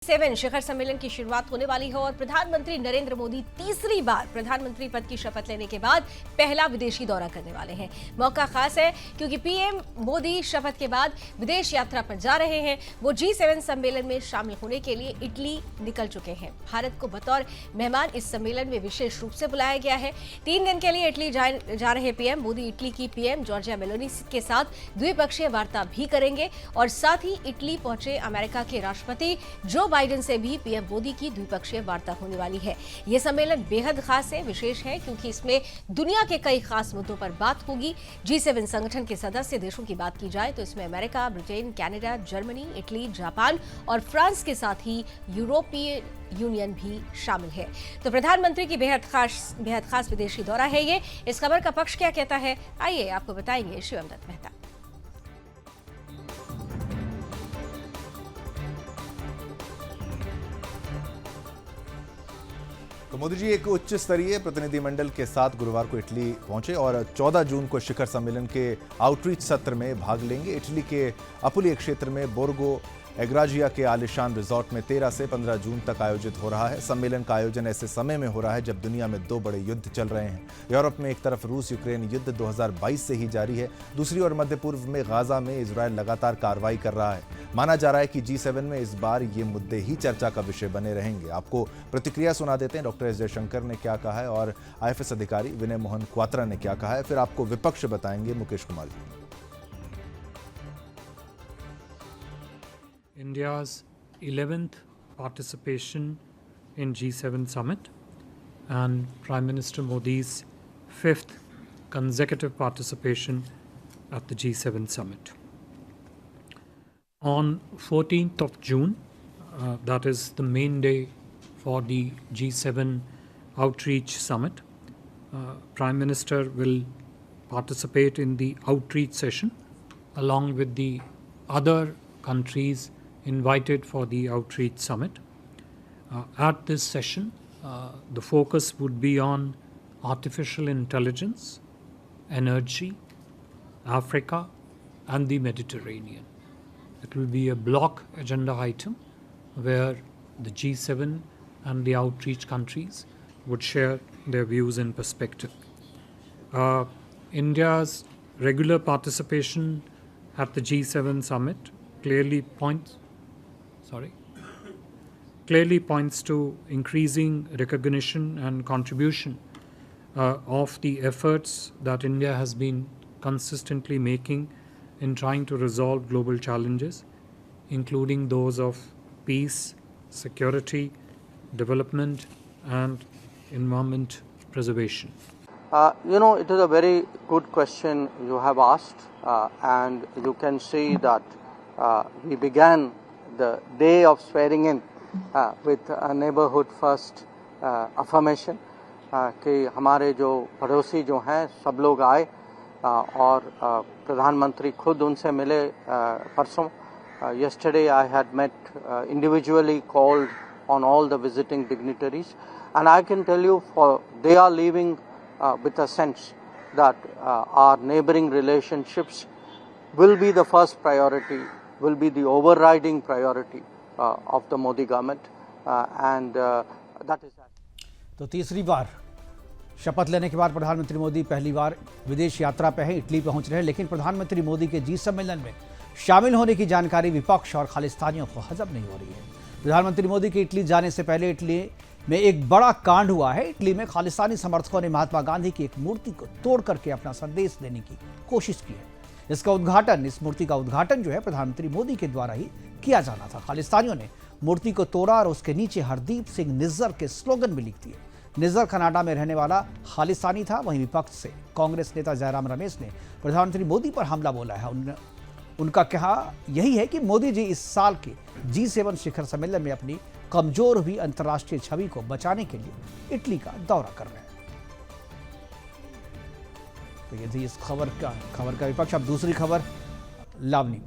7 शिखर सम्मेलन की शुरुआत होने वाली है और प्रधानमंत्री नरेंद्र मोदी तीसरी बार प्रधानमंत्री पद की शपथ लेने के बाद पहला विदेशी दौरा करने वाले हैं। मौका खास है क्योंकि पीएम मोदी शपथ के बाद विदेश यात्रा पर जा रहे हैं। वो G7 सम्मेलन में शामिल होने के लिए इटली निकल चुके हैं। भारत को बतौर मेहमान इस सम्मेलन में विशेष रूप से बुलाया गया है। 3 दिन के लिए इटली जा रहे पीएम मोदी इटली की पीएम जॉर्जिया मेलोनी के साथ द्विपक्षीय वार्ता भी करेंगे और साथ ही इटली पहुंचे अमेरिका के राष्ट्रपति जो बाइडेन से भी पीएम मोदी की द्विपक्षीय वार्ता होने वाली है। यह सम्मेलन बेहद खास है, विशेष है क्योंकि इसमें दुनिया के कई खास मुद्दों पर बात होगी। G7 संगठन के सदस्य देशों की बात की जाए तो इसमें America, Britain, Canada, Germany, Italy, Japan और फ्रांस के साथ ही यूरोपीय यूनियन भी शामिल है। तो प्रधानमंत्री की बेहद खास विदेशी दौरा है ये। इस खबर का पक्ष क्या कहता है, आइए आपको बताएंगे शिवम दत्त मेहता। तो मोदी जी एक उच्च स्तरीय प्रतिनिधिमंडल के साथ गुरुवार को इटली पहुंचे और 14 जून को शिखर सम्मेलन के आउटरीच सत्र में भाग लेंगे। इटली के अपुलिया क्षेत्र में बोर्गो एग्राजिया के आलिशान रिजॉर्ट में 13 से 15 जून तक आयोजित हो रहा है। सम्मेलन का आयोजन ऐसे समय में हो रहा है जब दुनिया में 2 बड़े युद्ध चल रहे हैं। यूरोप में एक तरफ रूस यूक्रेन युद्ध 2022 से ही जारी है, दूसरी ओर मध्य पूर्व में गाजा में इजरायल लगातार कार्रवाई कर रहा है। माना जा रहा है कि G7 में इस बार ये मुद्दे ही चर्चा का विषय बने रहेंगे। आपको प्रतिक्रिया सुना देते हैं डॉक्टर एस जयशंकर ने क्या कहा है और IFS अधिकारी विनय मोहन क्वात्रा ने क्या कहा है, फिर आपको विपक्ष बताएंगे Mukesh Kumar ji. India's 11th participation in G7 summit and Prime Minister Modi's 5th consecutive participation at the G7 summit. On 14th of June, that is the main day for the G7 outreach summit, Prime Minister will participate in the outreach session along with the other countries invited for the outreach summit. At this session, the focus would be on artificial intelligence, energy, Africa, and the Mediterranean. It will be a block agenda item where the G7 and the outreach countries would share their views and perspective. India's regular participation at the G7 summit clearly points to increasing recognition and contribution of the efforts that India has been consistently making in trying to resolve global challenges, including those of peace, security, development, and environment preservation. It is a very good question you have asked, and you can see that we began the day of swearing in with a neighborhood first affirmation कि हमारे जो पड़ोसी जो हैं सब लोग आए और प्रधानमंत्री खुद उनसे मिले परसों. Yesterday I had met individually called on all the visiting dignitaries, and I can tell you they are leaving with a sense that our neighboring relationships will be the first priority, will be the overriding priority of the Modi government, and that is that. तो तीसरी बार शपथ लेने के बाद प्रधानमंत्री मोदी पहली बार विदेश यात्रा पे हैं, इटली पहुंच रहे हैं, लेकिन प्रधानमंत्री मोदी के G सम्मेलन में शामिल होने की जानकारी विपक्ष और खालिस्तानियों को हजम नहीं हो रही है। प्रधानमंत्री मोदी के इटली जाने से पहले इटली में एक बड़ा कांड हुआ है। इटली में खालिस्तानी समर्थकों ने महात्मा गांधी की एक मूर्ति को तोड़ करके अपना संदेश देने की कोशिश की है। इस मूर्ति का उद्घाटन जो है प्रधानमंत्री मोदी के द्वारा ही किया जाना था। खालिस्तानियों ने मूर्ति को तोड़ा और उसके नीचे हरदीप सिंह निज्जर के स्लोगन भी लिख दिए। निज्जर कनाडा में रहने वाला खालिस्तानी था। वहीं विपक्ष से कांग्रेस नेता जयराम रमेश ने प्रधानमंत्री मोदी पर हमला बोला है। उनका कहा यही है कि मोदी जी इस साल के G7 शिखर सम्मेलन में अपनी कमजोर हुई अंतर्राष्ट्रीय छवि को बचाने के लिए इटली का दौरा कर रहे हैं। तो ये थी इस खबर का विपक्ष। अब दूसरी खबर लावनी।